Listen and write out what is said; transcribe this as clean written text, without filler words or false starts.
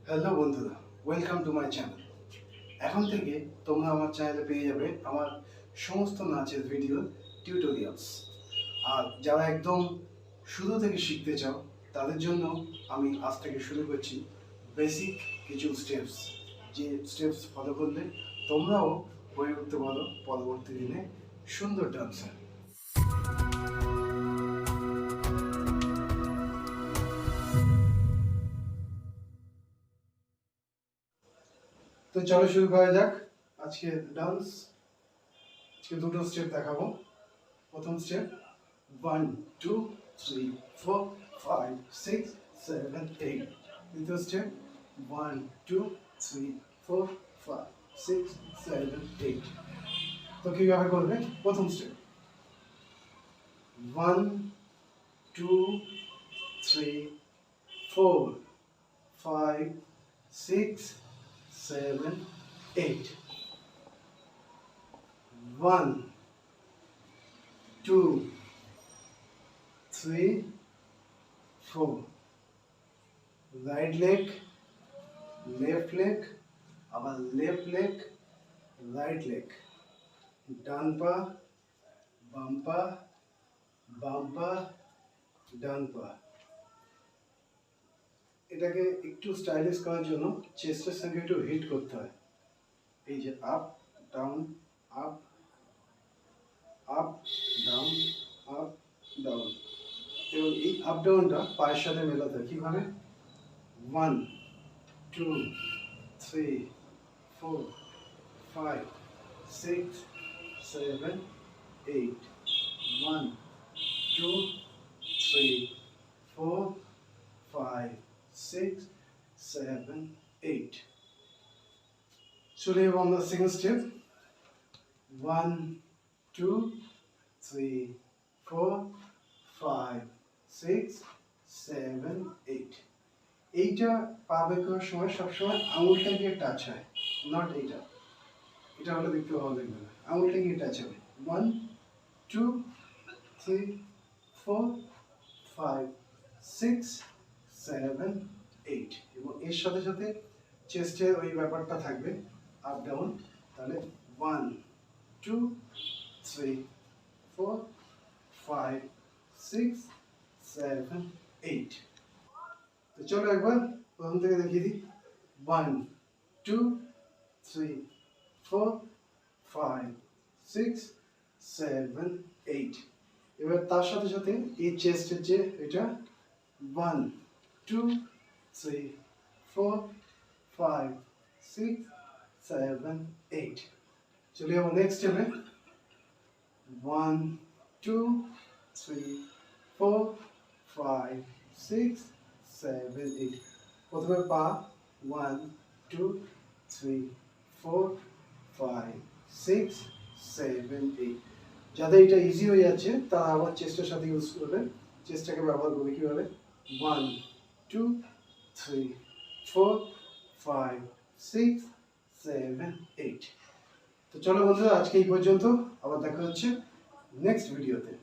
Hello বন্ধুরা, welcome to my channel. এখন থেকে তোমরা আমার চ্যানেলে পেয়ে যাবে আমার সমস্ত নাচের ভিডিও টিউটোরিয়ালস। আর যারা একদম শুরু থেকে শিখতে চাও তাদের জন্য আমি আজ থেকে শুরু করছি বেসিক কিছু স্টেপস, যে স্টেপস ফলো করলে তোমরাও হয়ে উঠতে পারো পরবর্তী দিনে সুন্দর ডান্সার। তো চলো শুরু করা যাক আজকে ডান্স। আজকে দুটো স্টেপ দেখাবো। প্রথম স্টেপ 1 2 3 4 5 6 7 8। দ্বিতীয় স্টেপ 1 2 3 4 5 6 7 8। তো কিভাবে করবে? প্রথম step 1 2 3 4 5 6 7 8। 1 2 3 4। Right leg, left leg, আবার লেফট লেগ, রাইট লেগ, ডান পা, বাম পা, বাম পা, ডান পা। এটাকে একটু স্টাইলিশ করার জন্য চেস্টের সঙ্গে একটু হিট করতে হয়। এই যে up down, up up down, up down. এবং এই আপ ডাউনটা পায়ের সাথে মেলাতে হয়। কীভাবে? 1 2 3 4 5 6 7 8। 1 2 3 4 5 6 7 8। চলে যাবো আমরা সেকেন্ড স্টেপ 1 2 3 4 5 6 7 8। এইটা পা বের করার সময় সবসময় আঙুলটা গিয়ে টাচ হয়, নট এইটা। এটা হলে দেখতে ভালো লাগবে না, আঙুলটা গিয়ে টাচ হবে। 1 2 3 4 5 6 7 8। এবং এর সাথে সাথে চেস্টের ওই ব্যাপারটা থাকবে, আপ ডাউন। তাহলে 1 2 3 4 5 6 7 8। তো চলো একবার প্রথম থেকে দেখিয়ে দিই। 1 2 3 4 5 6 7 8। এবার তার সাথে সাথে এই চেস্টের যে এটা 1 2 3 4 5 6 7 8। চলে যাবো নেক্সট স্টেপে 1 2 3 4 5 6 7 8। প্রথমে পা 1 2 3 4 5 6 7 8। যাদের এটা ইজি হয়ে যাচ্ছে তারা আবার চেস্টের সাথে ইউজ করবে, চেস্টটাকে ব্যবহার করবে। কীভাবে? 1 2 3 4 5 6 7 8। তো চলো বন্ধুরা, আজকে এই পর্যন্ত। আবার দেখা হচ্ছে নেক্সট ভিডিওতে।